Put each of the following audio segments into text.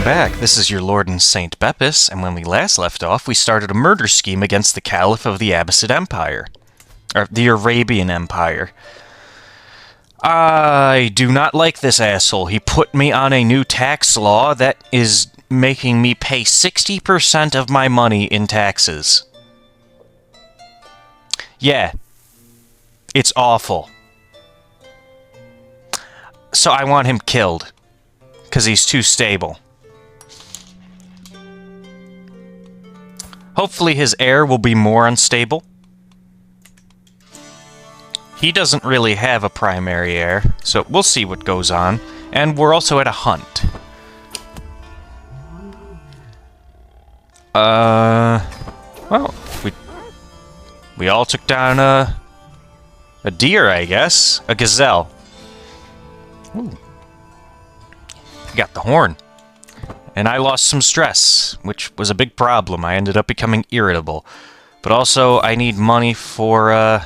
back. This is your Lord and Saint Bepis, and when we last left off, we started a murder scheme against the Caliph of the Abbasid Empire. Or the Arabian Empire. I do not like this asshole. He put me on a new tax law that is making me pay 60% of my money in taxes. Yeah. It's awful. So I want him killed. Because he's too stable. Hopefully his heir will be more unstable. He doesn't really have a primary heir, so we'll see what goes on. And we're also at a hunt. Well, we all took down a deer, I guess. A gazelle. Ooh. Got the horn. And I lost some stress, which was a big problem. I ended up becoming irritable. But also, I need money for,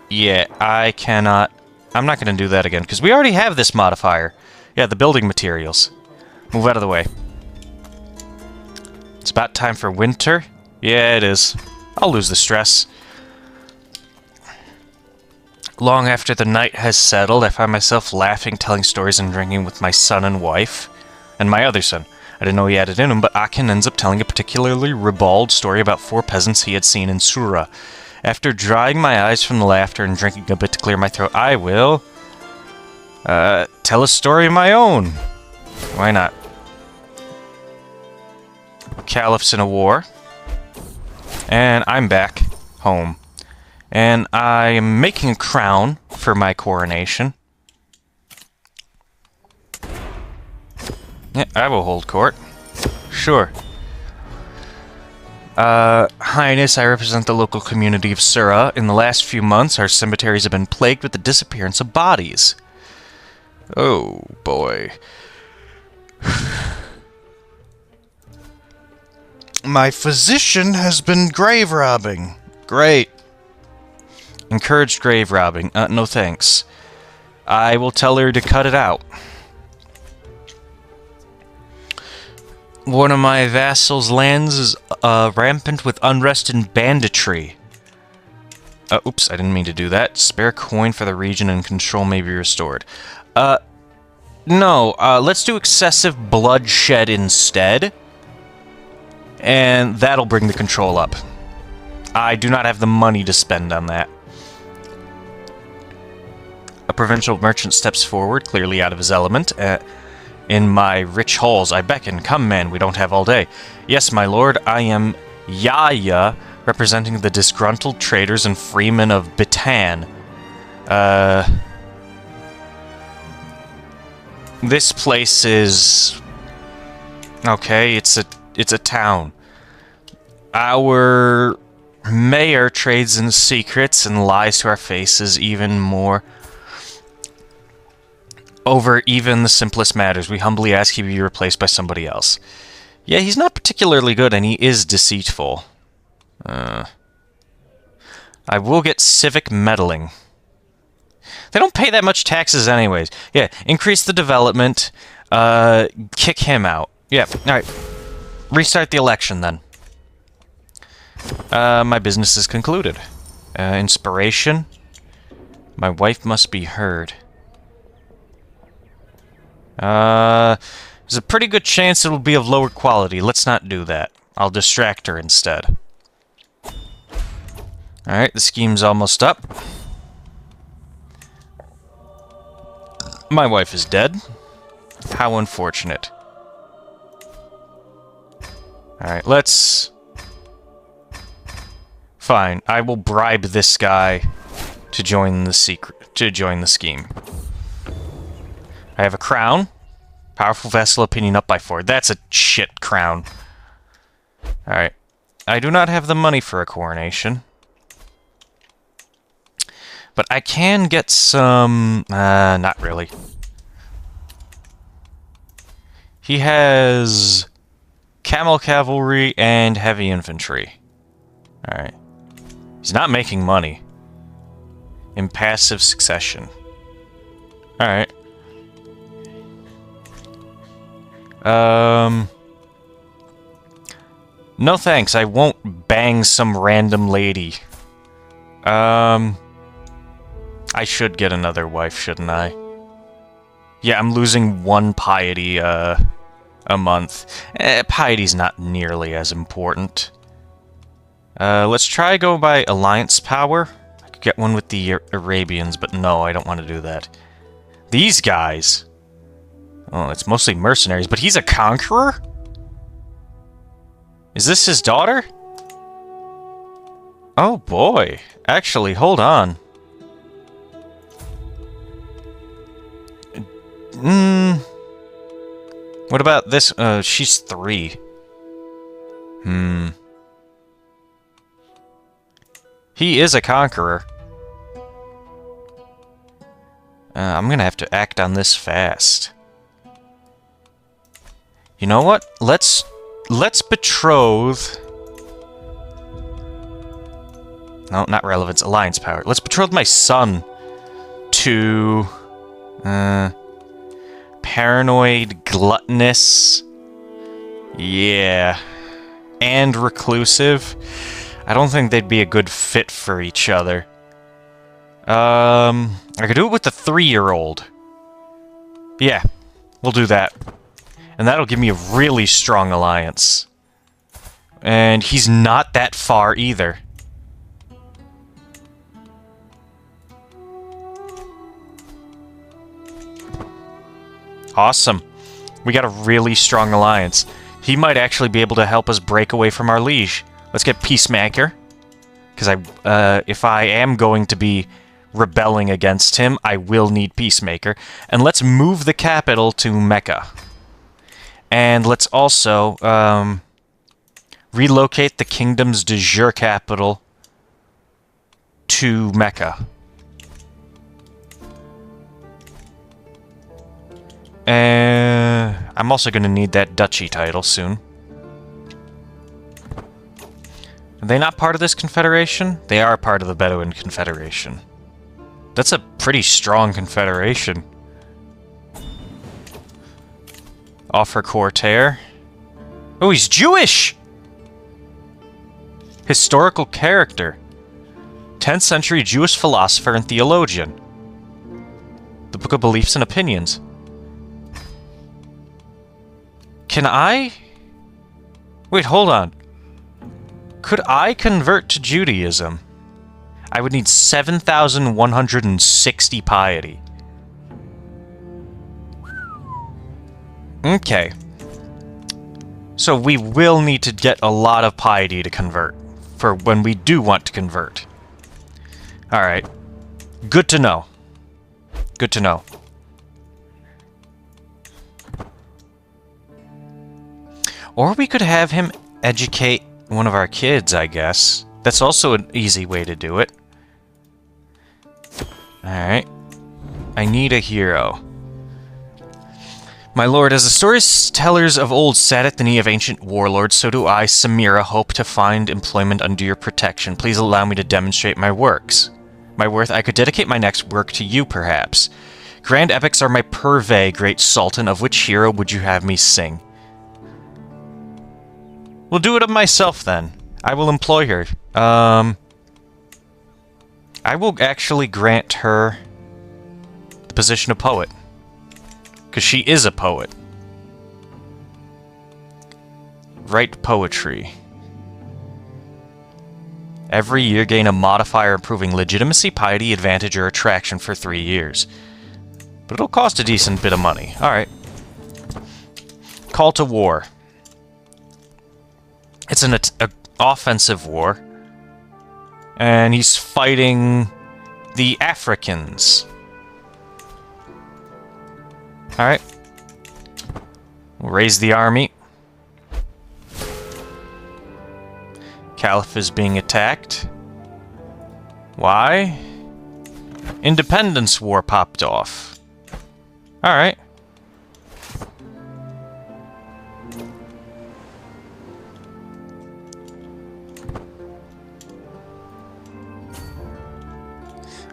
yeah, I cannot... I'm not going to do that again, because we already have this modifier. Yeah, the building materials. Move out of the way. It's about time for winter. Yeah, it is. I'll lose the stress. Long after the night has settled, I find myself laughing, telling stories, and drinking with my son and wife. And my other son. I didn't know he had it in him, but Akin ends up telling a particularly ribald story about 4 peasants he had seen in Sura. After drying my eyes from the laughter and drinking a bit to clear my throat, I will... tell a story of my own. Why not? Caliph's in a war. And I'm back home. And I am making a crown for my coronation. Yeah, I will hold court. Sure. Highness, I represent the local community of Sura. In the last few months, our cemeteries have been plagued with the disappearance of bodies. Oh, boy. My physician has been grave robbing. Great. Encouraged grave robbing. No thanks. I will tell her to cut it out. One of my vassals' lands is rampant with unrest and banditry. Oops, I didn't mean to do that. Spare coin for the region and control may be restored. No, let's do excessive bloodshed instead. And that'll bring the control up. I do not have the money to spend on that. A provincial merchant steps forward, clearly out of his element. In my rich halls, I beckon. Come, man, we don't have all day. Yes, my lord, I am Yaya, representing the disgruntled traders and freemen of Bitan. This place is... okay, it's a town. Our mayor trades in secrets and lies to our faces even more. Over even the simplest matters, we humbly ask he be replaced by somebody else. Yeah, he's not particularly good, and he is deceitful. I will get civic meddling. They don't pay that much taxes anyways. Yeah, increase the development, kick him out. Yeah, alright. Restart the election, then. My business is concluded. Inspiration. My wife must be heard. There's a pretty good chance it'll be of lower quality. Let's not do that. I'll distract her instead. Alright, the scheme's almost up. My wife is dead. How unfortunate. Alright, let's... fine, I will bribe this guy to join the scheme. I have a crown. Powerful vassal opinion up by 4. That's a shit crown. Alright. I do not have the money for a coronation. But I can get some... not really. He has... camel cavalry and heavy infantry. Alright. He's not making money. Impassive succession. Alright. No thanks, I won't bang some random lady. I should get another wife, shouldn't I? Yeah, I'm losing 1 piety, a month. Piety's not nearly as important. Let's try go by alliance power. I could get one with the Arabians, but no, I don't want to do that. These guys! Oh, it's mostly mercenaries, but he's a conqueror? Is this his daughter? Oh boy. Actually, hold on. What about this? She's 3. He is a conqueror. I'm gonna have to act on this fast. You know what? Let's betroth... No, not relevance. Alliance power. Let's betroth my son to... paranoid, gluttonous... Yeah. And reclusive. I don't think they'd be a good fit for each other. I could do it with the 3-year-old. Yeah, we'll do that. And that'll give me a really strong alliance. And he's not that far either. Awesome. We got a really strong alliance. He might actually be able to help us break away from our liege. Let's get Peacemaker. Because if I am going to be rebelling against him, I will need Peacemaker. And let's move the capital to Mecca. And let's also relocate the kingdom's de jure capital to Mecca. I'm also going to need that duchy title soon. Are they not part of this confederation? They are part of the Bedouin Confederation. That's a pretty strong confederation. Offer Courtier. Oh, he's Jewish! Historical character. 10th century Jewish philosopher and theologian. The Book of Beliefs and Opinions. Can I... Wait, hold on. Could I convert to Judaism? I would need 7,160 piety. Okay. So we will need to get a lot of piety to convert, for when we do want to convert. Alright. Good to know. Good to know. Or we could have him educate one of our kids, I guess. That's also an easy way to do it. Alright. I need a hero. My lord, as the storytellers of old sat at the knee of ancient warlords, so do I, Samira, hope to find employment under your protection. Please allow me to demonstrate my works. My worth, I could dedicate my next work to you, perhaps. Grand epics are my purvey, great sultan. Of which hero would you have me sing? We'll do it of myself, then. I will employ her. I will actually grant her the position of poet. Because she is a poet. Write poetry. Every year gain a modifier improving legitimacy, piety, advantage, or attraction for 3 years. But it'll cost a decent bit of money. Alright. Call to war. It's an offensive war. And he's fighting the Africans. Alright. We'll raise the army. Caliph is being attacked. Why? Independence War popped off. Alright.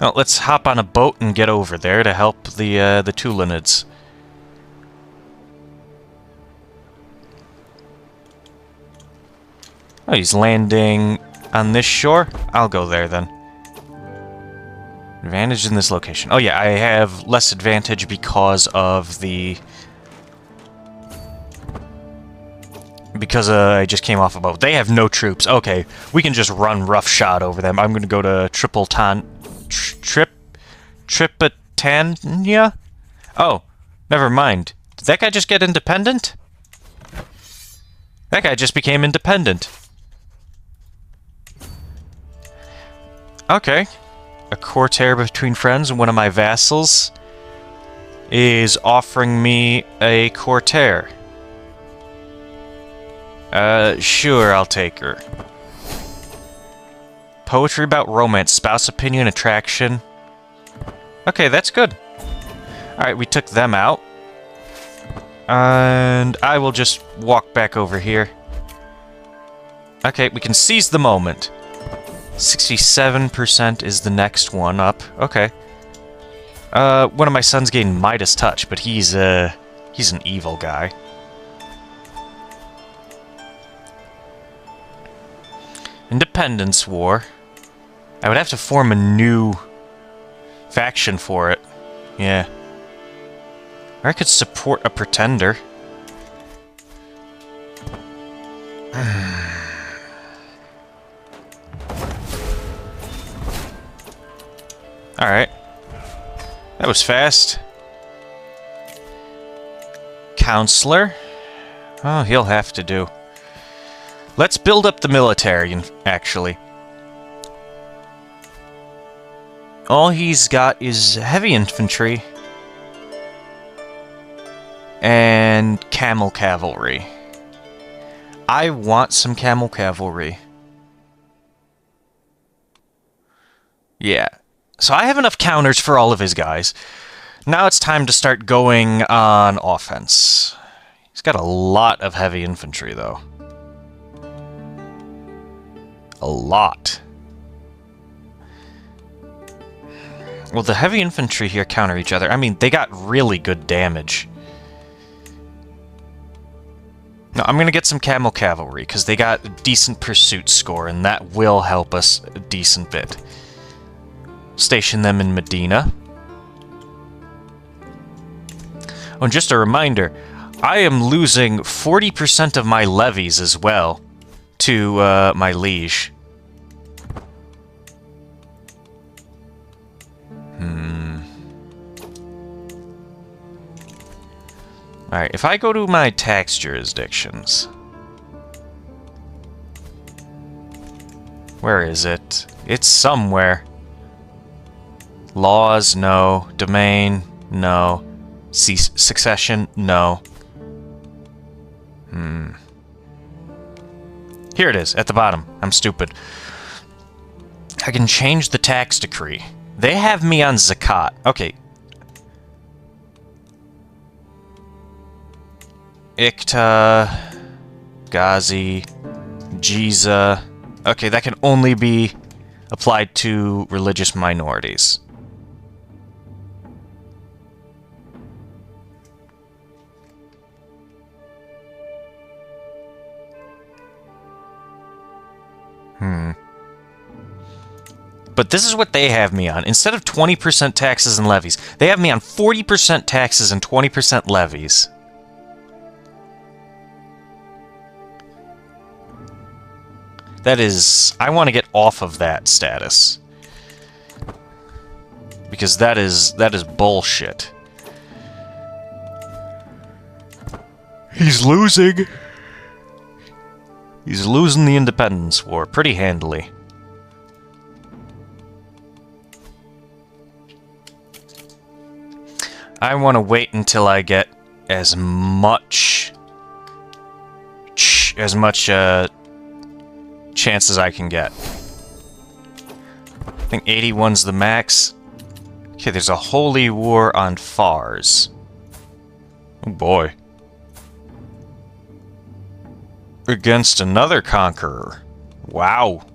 Well, let's hop on a boat and get over there to help the Tulanids. Oh, he's landing on this shore? I'll go there then. Advantage in this location. Oh yeah, I have less advantage because of the... Because I just came off a boat. They have no troops. Okay, we can just run roughshod over them. I'm gonna go to Tripitania? Oh, never mind. Did that guy just get independent? That guy just became independent. Okay. A courtier between friends, and one of my vassals is offering me a courtier. Sure, I'll take her. Poetry about romance, spouse opinion, attraction. Okay, that's good. Alright, we took them out. And I will just walk back over here. Okay, we can seize the moment. 67% is the next one up. Okay. One of my sons gained Midas Touch, but he's an evil guy. Independence War. I would have to form a new faction for it. Yeah. Or I could support a pretender. Alright. That was fast. Counselor? Oh, he'll have to do. Let's build up the military, actually. All he's got is heavy infantry and camel cavalry. I want some camel cavalry. Yeah. So I have enough counters for all of his guys. Now it's time to start going on offense. He's got a lot of heavy infantry, though. A lot. Well, the heavy infantry here counter each other. I mean, they got really good damage. No, I'm going to get some camel cavalry, because they got a decent pursuit score, and that will help us a decent bit. Station them in Medina. Oh, and just a reminder, I am losing 40% of my levies as well to my liege. Alright, if I go to my tax jurisdictions... Where is it? It's somewhere. Laws, no. Domain, no. Succession, no. Here it is, at the bottom. I'm stupid. I can change the tax decree. They have me on Zakat. Okay. Ikta, Ghazi, Jiza. Okay, that can only be applied to religious minorities. But this is what they have me on. Instead of 20% taxes and levies, they have me on 40% taxes and 20% levies. That is... I want to get off of that status. Because that is bullshit. He's losing. He's losing the Independence War pretty handily. I want to wait until I get as much chance as I can get. I think 81's the max. Okay, there's a holy war on Fars. Oh boy. Against another conqueror. Wow.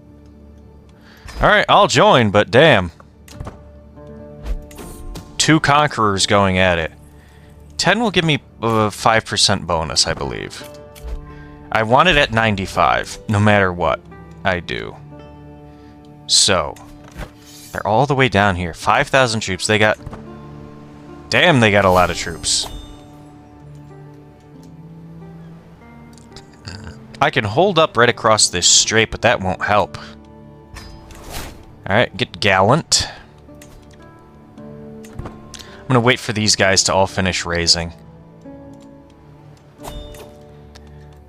Alright, I'll join, but damn. 2 conquerors going at it. 10 will give me a 5% bonus, I believe. I want it at 95, no matter what I do. So, they're all the way down here. 5,000 troops. They got... Damn, they got a lot of troops. I can hold up right across this strait, but that won't help. Alright, get gallant. I'm gonna wait for these guys to all finish raising.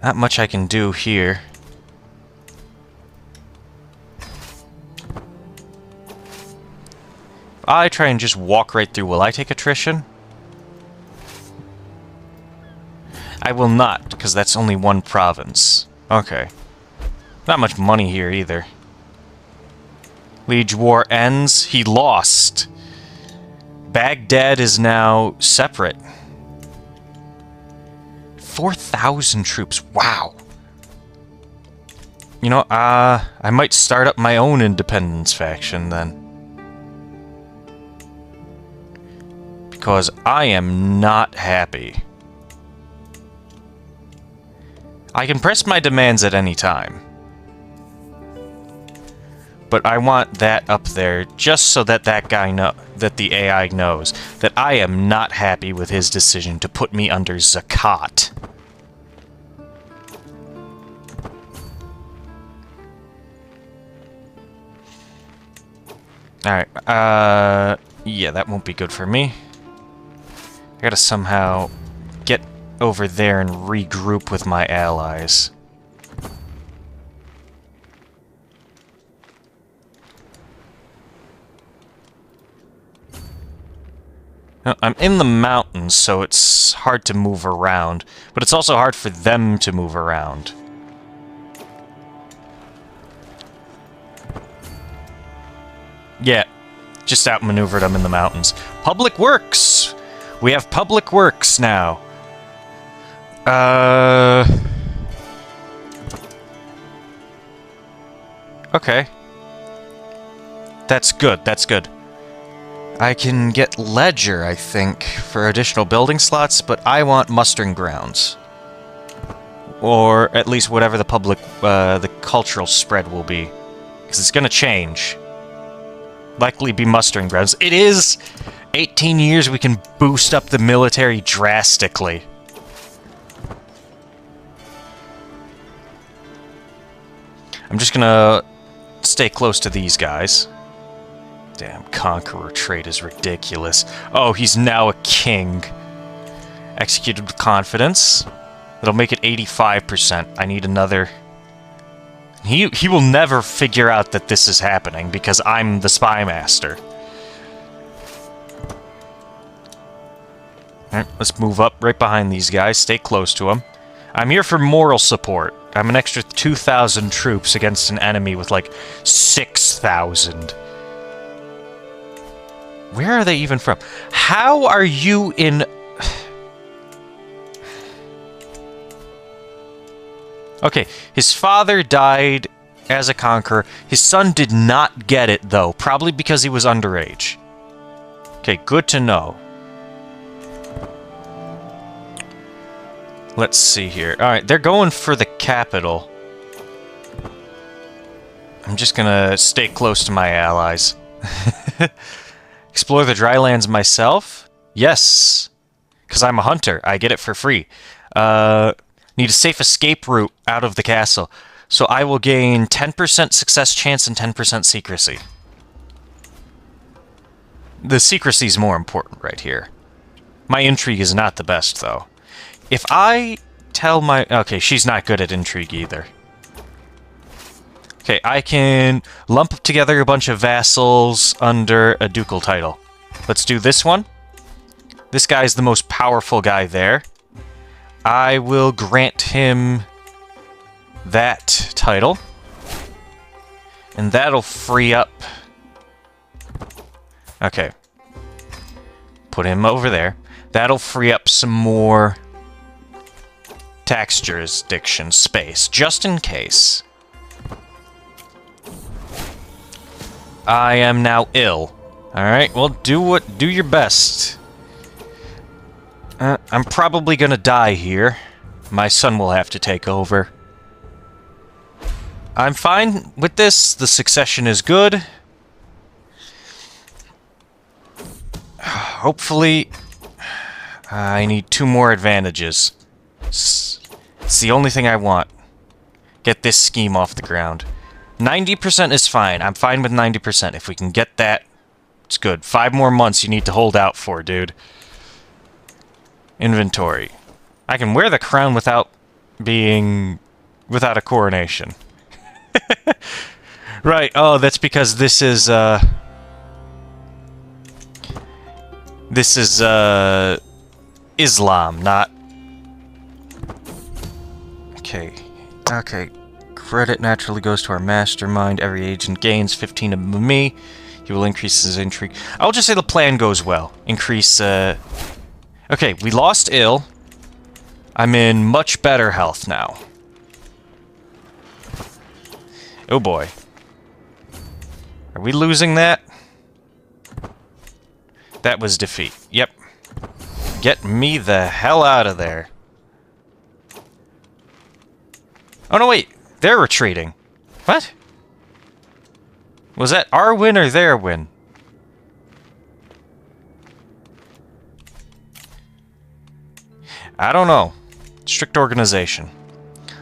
Not much I can do here. If I try and just walk right through, will I take attrition? I will not, because that's only one province. Okay. Not much money here, either. Liege War ends. He lost. Baghdad is now separate. 4,000 troops. Wow. You know, I might start up my own independence faction, then. Because I am not happy. I can press my demands at any time. But I want that up there just so that that the AI knows that I am not happy with his decision to put me under Zakat. Alright, yeah, that won't be good for me. I gotta somehow get over there and regroup with my allies. Now, I'm in the mountains, so it's hard to move around, but it's also hard for them to move around. Yeah, just outmaneuvered them in the mountains. Public Works! We have Public Works now. Okay. That's good, that's good. I can get Ledger, I think, for additional building slots, but I want mustering grounds. Or at least whatever the public, the cultural spread will be. Because it's gonna change. Likely be mustering grounds. It is 18 years, we can boost up the military drastically. I'm just gonna stay close to these guys. Damn, Conqueror trait is ridiculous. Oh, he's now a king. Executed with confidence. That'll make it 85%. I need another... He will never figure out that this is happening, because I'm the spy master. Alright, let's move up right behind these guys. Stay close to them. I'm here for moral support. I'm an extra 2,000 troops against an enemy with like 6,000. Where are they even from? How are you in... Okay, his father died as a conqueror. His son did not get it, though. Probably because he was underage. Okay, good to know. Let's see here. Alright, they're going for the capital. I'm just gonna stay close to my allies. Explore the drylands myself? Yes. Because I'm a hunter. I get it for free. Need a safe escape route out of the castle. So I will gain 10% success chance and 10% secrecy. The secrecy is more important right here. My intrigue is not the best, though. If I tell my... Okay, she's not good at intrigue either. Okay, I can lump together a bunch of vassals under a ducal title. Let's do this one. This guy's the most powerful guy there. I will grant him that title. And that'll free up... Okay. Put him over there. That'll free up some more tax jurisdiction space, just in case. I am now ill. Alright, well, do your best. I'm probably gonna die here. My son will have to take over. I'm fine with this. The succession is good. Hopefully, I need 2 more advantages. It's the only thing I want. Get this scheme off the ground. 90% is fine. I'm fine with 90%. If we can get that, it's good. 5 more months you need to hold out for, dude. Inventory. I can wear the crown without a coronation. Right. Oh, that's because this is Islam, not... Okay. Okay. Credit naturally goes to our mastermind. Every agent gains 15 of me. He will increase his intrigue. I'll just say the plan goes well. Increase, Okay, we lost ill. I'm in much better health now. Oh boy. Are we losing that? That was defeat. Yep. Get me the hell out of there. Oh no, wait. They're retreating. What? Was that our win or their win? I don't know. Strict organization.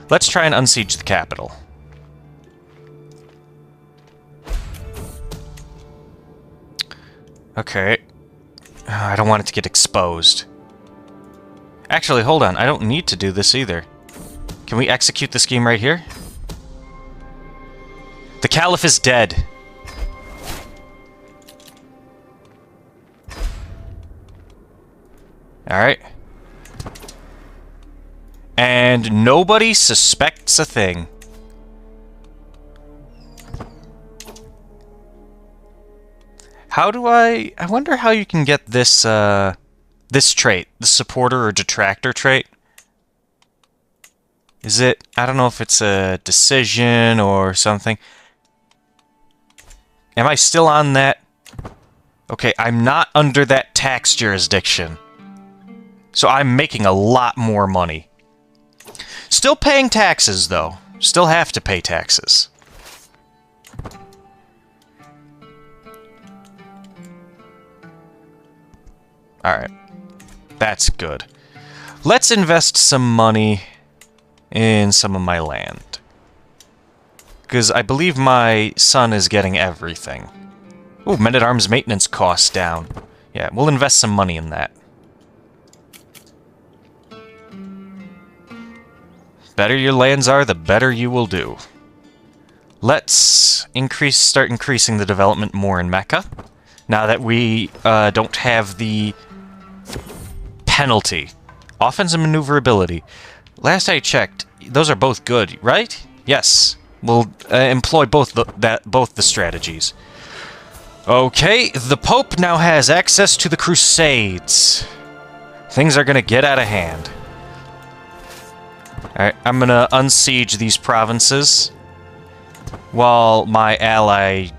Let's try and unsiege the capital. Okay. I don't want it to get exposed. Actually, hold on. I don't need to do this either. Can we execute the scheme right here? The Caliph is dead. Alright. And nobody suspects a thing. How do I wonder how you can get this, this trait. The supporter or detractor trait. Is it... I don't know if it's a decision or something. Am I still on that? Okay, I'm not under that tax jurisdiction. So I'm making a lot more money. Still paying taxes, though. Still have to pay taxes. Alright. That's good. Let's invest some money in some of my land. Because I believe my son is getting everything. Ooh, men-at-arms maintenance costs down. Yeah, we'll invest some money in that. Better your lands are, the better you will do. Let's start increasing the development more in Mecca. Now that we don't have the penalty. Offense and maneuverability. Last I checked, those are both good, right? Yes. We'll employ both the strategies. Okay, the Pope now has access to the Crusades. Things are gonna get out of hand. Alright, I'm gonna unsiege these provinces while my ally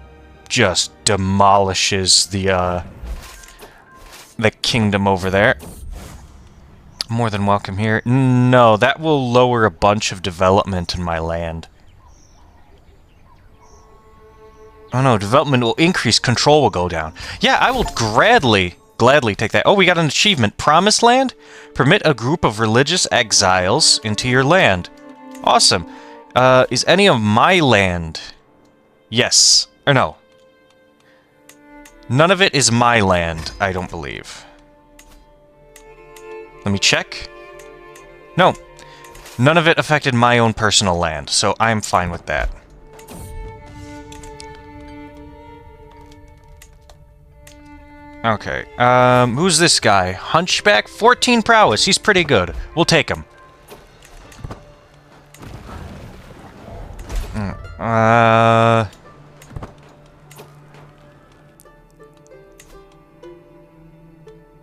just demolishes the kingdom over there. More than welcome here. No, that will lower a bunch of development in my land. Oh no, development will increase, control will go down. Yeah, I will gladly take that. Oh, we got an achievement. Promised Land? Permit a group of religious exiles into your land. Awesome. Is any of my land? Yes. Or no. None of it is my land, I don't believe. Let me check. No. None of it affected my own personal land, so I'm fine with that. Okay, who's this guy? Hunchback? 14 prowess, he's pretty good. We'll take him.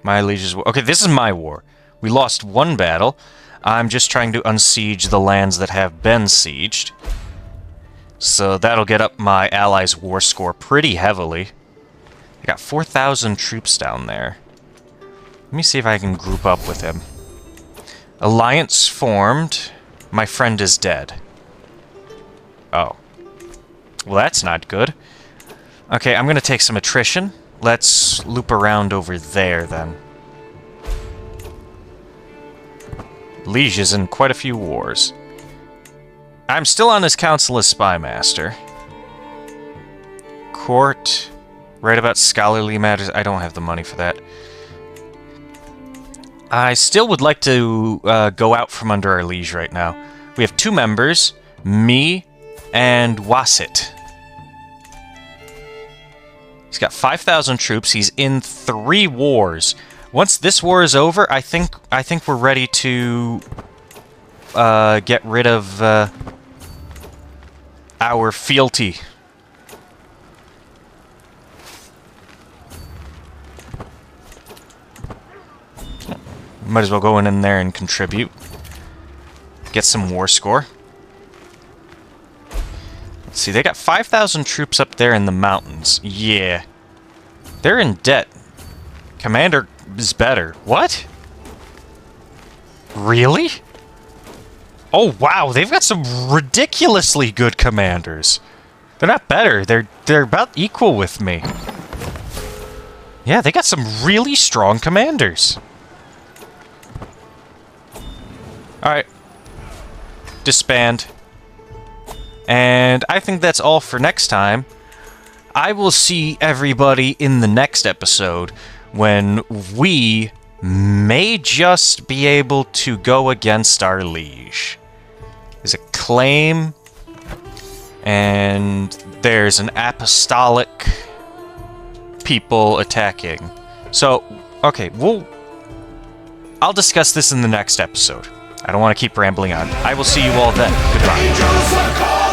My liege's war. Okay, this is my war. We lost one battle. I'm just trying to unsiege the lands that have been sieged. So that'll get up my allies' war score pretty heavily. I got 4,000 troops down there. Let me see if I can group up with him. Alliance formed. My friend is dead. Oh. Well, that's not good. Okay, I'm gonna take some attrition. Let's loop around over there, then. Liege is in quite a few wars. I'm still on his council as spy master. Court. Write about scholarly matters. I don't have the money for that. I still would like to go out from under our liege right now. We have 2 members, me and Wasit. He's got 5,000 troops. He's in 3 wars. Once this war is over, I think we're ready to get rid of our fealty. Might as well go in there and contribute. Get some war score. Let's see, they got 5,000 troops up there in the mountains. Yeah. They're in debt. Commander is better. What? Really? Oh, wow, they've got some ridiculously good commanders. They're not better. They're about equal with me. Yeah, they got some really strong commanders. Alright. Disband. And I think that's all for next time. I will see everybody in the next episode when we may just be able to go against our liege. There's a claim, and there's an apostolic people attacking. So, okay, I'll discuss this in the next episode. I don't want to keep rambling on. I will see you all then. Goodbye.